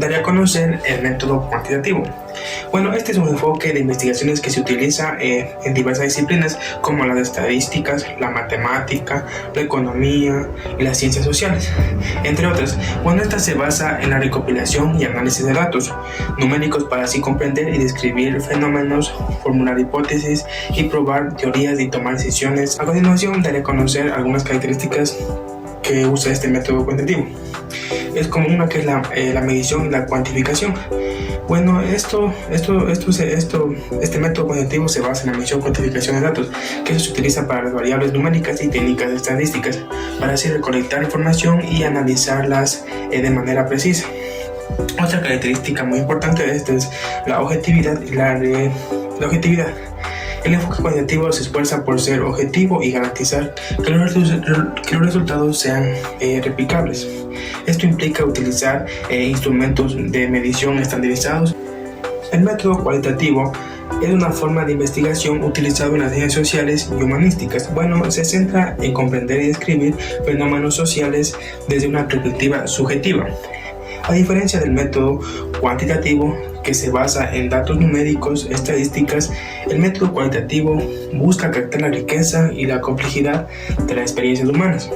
daré a conocer el método cuantitativo. Bueno, este es un enfoque de investigaciones que se utiliza en diversas disciplinas como las estadísticas, la matemática, la economía y las ciencias sociales, entre otras. Bueno, esta se basa en la recopilación y análisis de datos numéricos para así comprender y describir fenómenos, formular hipótesis y probar teorías y tomar decisiones. A continuación daré a conocer algunas características que usa este método cuantitativo. Es como una que es la medición y la cuantificación. Bueno, este método cuantitativo se basa en la medición y cuantificación de datos, que se utiliza para las variables numéricas y técnicas estadísticas, para así recolectar información y analizarlas de manera precisa. Otra característica muy importante de esto es la objetividad y la objetividad. El enfoque cuantitativo se esfuerza por ser objetivo y garantizar que los resultados sean replicables. Esto implica utilizar instrumentos de medición estandarizados. El método cualitativo es una forma de investigación utilizada en las ciencias sociales y humanísticas. Bueno, se centra en comprender y describir fenómenos sociales desde una perspectiva subjetiva. A diferencia del método cuantitativo, que se basa en datos numéricos, estadísticas, el método cualitativo busca captar la riqueza y la complejidad de las experiencias humanas,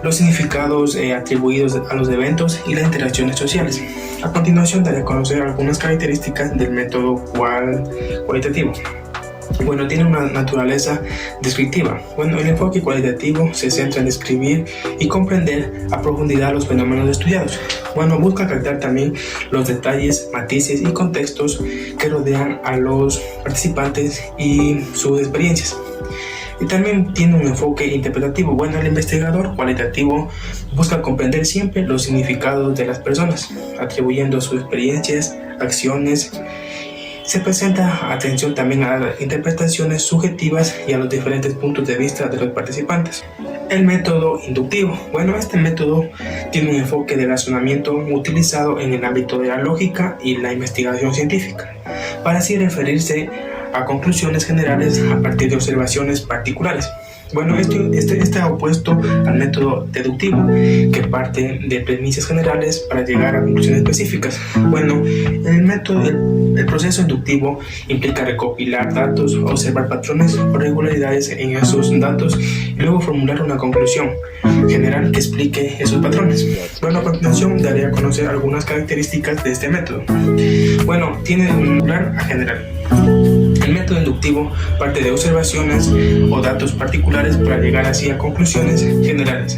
los significados atribuidos a los eventos y las interacciones sociales. A continuación daré a conocer algunas características del método cualitativo. Bueno, tiene una naturaleza descriptiva. Bueno, el enfoque cualitativo se centra en describir y comprender a profundidad los fenómenos estudiados. Bueno, busca captar también los detalles, matices y contextos que rodean a los participantes y sus experiencias. Y también tiene un enfoque interpretativo. Bueno, el investigador cualitativo busca comprender siempre los significados de las personas, atribuyendo sus experiencias, acciones. Se presenta atención también a las interpretaciones subjetivas y a los diferentes puntos de vista de los participantes. El método inductivo. Bueno, este método tiene un enfoque de razonamiento utilizado en el ámbito de la lógica y la investigación científica, para así referirse a conclusiones generales a partir de observaciones particulares. Bueno, este está opuesto al método deductivo, que parte de premisas generales para llegar a conclusiones específicas. Bueno, el proceso inductivo implica recopilar datos, observar patrones o regularidades en esos datos y luego formular una conclusión general que explique esos patrones. Bueno, a continuación daré a conocer algunas características de este método. Bueno, tiene de general a general. El método inductivo parte de observaciones o datos particulares para llegar así a conclusiones generales.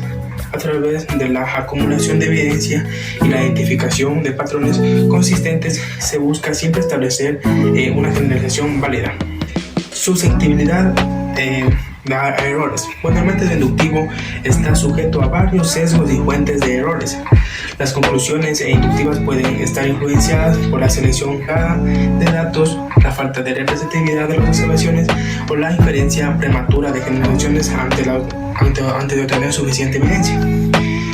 A través de la acumulación de evidencia y la identificación de patrones consistentes, se busca siempre establecer una generalización válida. Susceptibilidad a errores. Bueno, el método inductivo está sujeto a varios sesgos y fuentes de errores. Las conclusiones inductivas pueden estar influenciadas por la selección de datos, la falta de representatividad de las observaciones o la inferencia prematura de generalizaciones antes de obtener suficiente evidencia.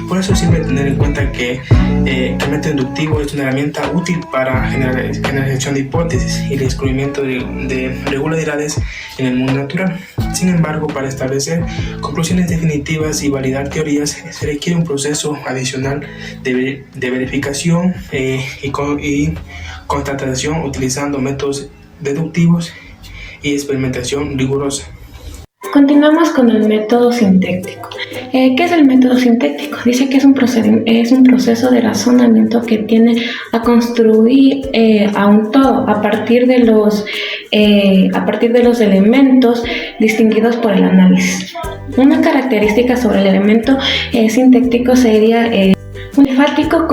Por eso siempre tener en cuenta que el método inductivo es una herramienta útil para generalización de hipótesis y el descubrimiento de regularidades en el mundo natural. Sin embargo, para establecer conclusiones definitivas y validar teorías se requiere un proceso adicional de verificación y constatación utilizando métodos deductivos y experimentación rigurosa. Continuamos con el método sintético. ¿Qué es el método sintético? Dice que es un proceso de razonamiento que tiene a construir a un todo a partir de los elementos distinguidos por el análisis. Una característica sobre el elemento sintético sería un enfático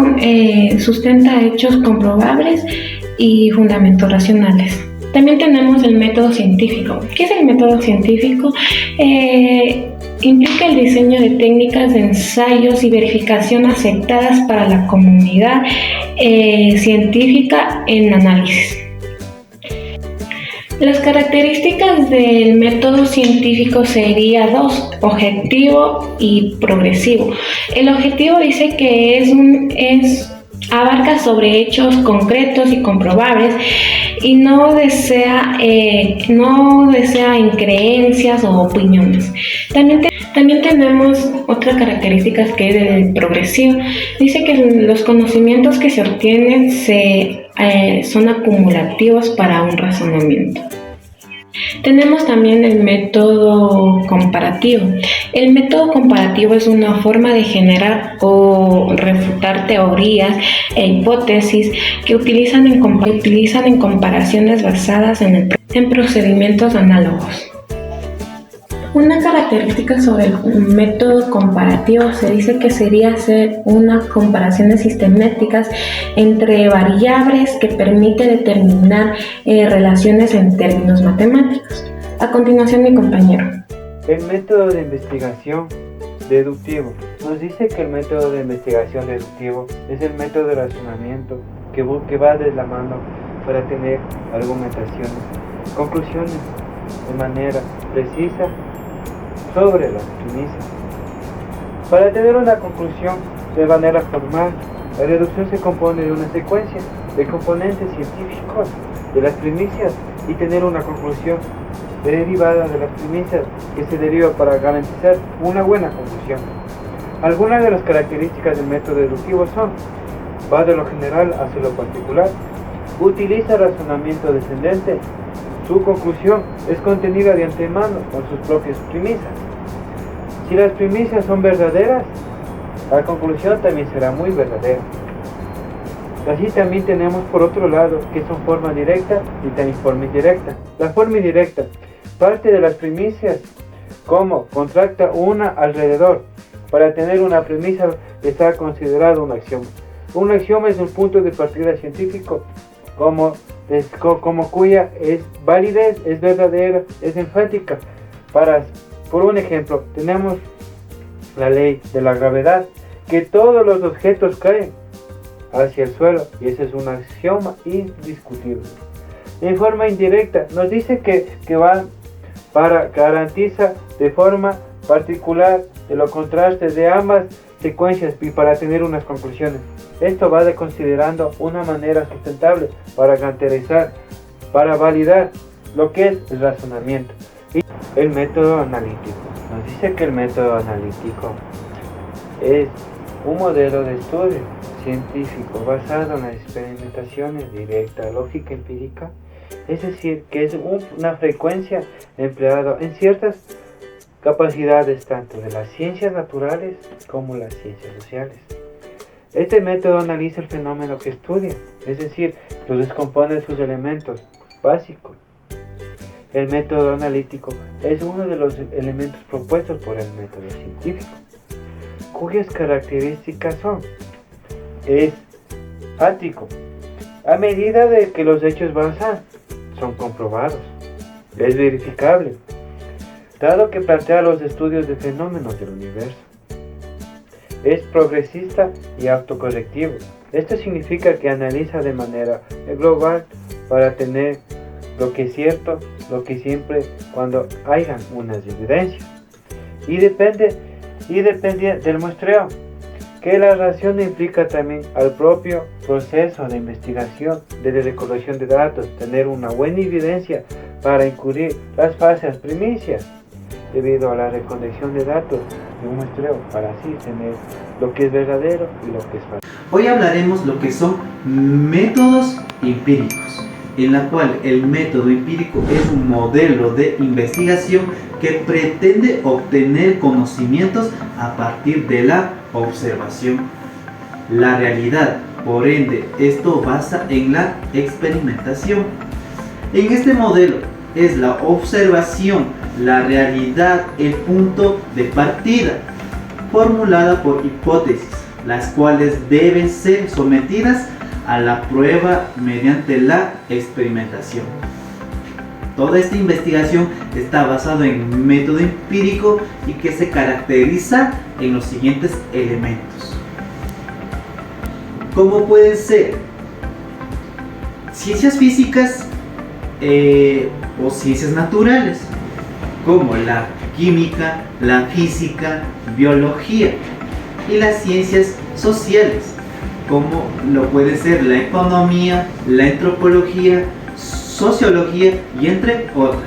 sustenta hechos comprobables y fundamentos racionales. También tenemos el método científico. ¿Qué es el método científico? Implica el diseño de técnicas de ensayos y verificación aceptadas para la comunidad científica en análisis. Las características del método científico serían dos: objetivo y progresivo. El objetivo dice que abarca sobre hechos concretos y comprobables y no desea en creencias o opiniones. También tenemos otra característica que es el progresivo. Dice que los conocimientos que se obtienen son acumulativos para un razonamiento. Tenemos también el método comparativo. El método comparativo es una forma de generar o refutar teorías e hipótesis que utilizan en comparaciones basadas en procedimientos análogos. Una característica sobre el método comparativo se dice que sería hacer unas comparaciones sistemáticas entre variables que permite determinar relaciones en términos matemáticos. A continuación, mi compañero. El método de investigación deductivo. Nos dice que el método de investigación deductivo es el método de razonamiento que va de la mano para tener argumentaciones, conclusiones de manera precisa sobre las premisas. Para tener una conclusión de manera formal, la deducción se compone de una secuencia de componentes científicos de las premisas y tener una conclusión derivada de las premisas que se deriva para garantizar una buena conclusión. Algunas de las características del método deductivo son: va de lo general hacia lo particular, utiliza razonamiento descendente, su conclusión es contenida de antemano con sus propias premisas. Si las premisas son verdaderas, la conclusión también será muy verdadera. Así también tenemos por otro lado que son forma directa y también forma indirecta. La forma indirecta parte de las premisas como contracta una alrededor. Para tener una premisa está considerado un axioma. Un axioma es un punto de partida científico como cuya validez es verdadera, es enfática. Por un ejemplo, tenemos la ley de la gravedad, que todos los objetos caen hacia el suelo, y ese es un axioma indiscutible. En forma indirecta nos dice que va para garantiza de forma particular de los contrastes de ambas secuencias y para tener unas conclusiones. Esto va considerando una manera sustentable para garantizar, para validar lo que es el razonamiento. Y el método analítico. Nos dice que el método analítico es un modelo de estudio científico basado en las experimentaciones directa, lógica empírica, es decir, que es una frecuencia empleada en ciertas capacidades tanto de las ciencias naturales como las ciencias sociales. Este método analiza el fenómeno que estudia, es decir, lo descompone en sus elementos básicos. El método analítico es uno de los elementos propuestos por el método científico, cuyas características es ático, a medida de que los hechos son comprobados, es verificable, dado que plantea los estudios de fenómenos del universo. Es progresista y autocorrectivo. Esto significa que analiza de manera global para tener lo que es cierto, lo que siempre cuando hayan unas evidencias. Y depende del muestreo, que la razón implica también al propio proceso de investigación, de recolección de datos, tener una buena evidencia para incurrir las fases primicias, debido a la recolección de datos de un muestreo, para así tener lo que es verdadero y lo que es falso. Hoy hablaremos lo que son métodos empíricos, en la cual el método empírico es un modelo de investigación que pretende obtener conocimientos a partir de la observación. La realidad, por ende, esto basa en la experimentación. En este modelo es la observación, la realidad, el punto de partida, formulada por hipótesis, las cuales deben ser sometidas a la prueba mediante la experimentación. Toda esta investigación está basada en método empírico y que se caracteriza en los siguientes elementos. Como pueden ser ciencias físicas o ciencias naturales, como la química, la física, biología, y las ciencias sociales, como lo puede ser la economía, la antropología, sociología y entre otras.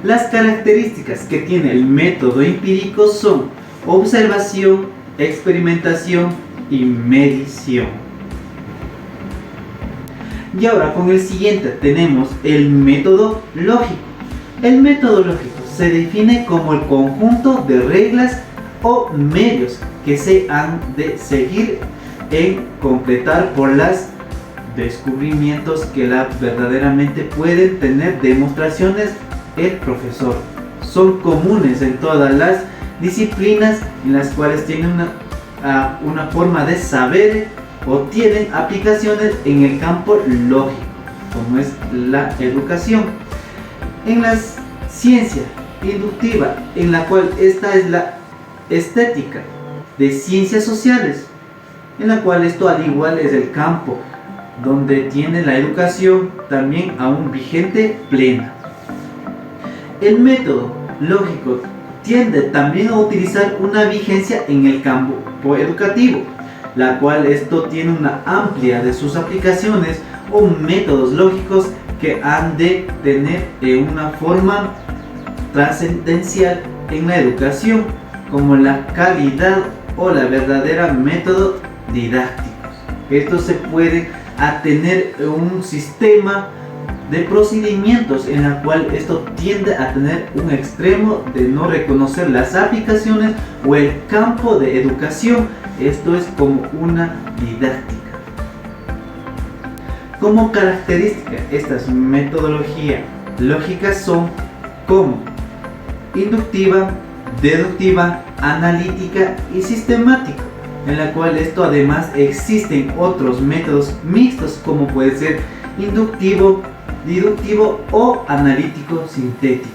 Las características que tiene el método empírico son observación, experimentación y medición. Y ahora con el siguiente tenemos el método lógico. El método lógico se define como el conjunto de reglas o medios que se han de seguir en completar por los descubrimientos que verdaderamente pueden tener demostraciones el profesor. Son comunes en todas las disciplinas en las cuales tienen una forma de saber o tienen aplicaciones en el campo lógico, como es la educación. En la ciencia inductiva, en la cual esta es la estética de ciencias sociales, en la cual esto al igual es el campo donde tiene la educación también aún vigente plena. El método lógico tiende también a utilizar una vigencia en el campo educativo, la cual esto tiene una amplia de sus aplicaciones o métodos lógicos que han de tener una forma trascendencial en la educación, como la calidad o la verdadera método didáctico. Esto se puede tener un sistema de procedimientos en la cual esto tiende a tener un extremo de no reconocer las aplicaciones o el campo de educación. Esto es como una didáctica. Como característica, estas metodologías lógicas son como inductiva, deductiva, analítica y sistemática, en la cual esto además existen otros métodos mixtos como puede ser inductivo, deductivo o analítico sintético.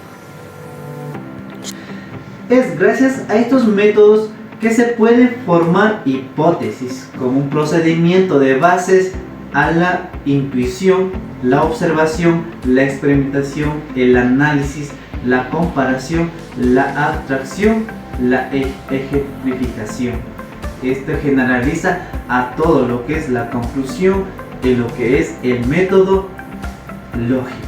Es gracias a estos métodos que se pueden formar hipótesis como un procedimiento de bases a la intuición, la observación, la experimentación, el análisis, la comparación, la abstracción, la ejemplificación. Esto generaliza a todo lo que es la conclusión de lo que es el método lógico.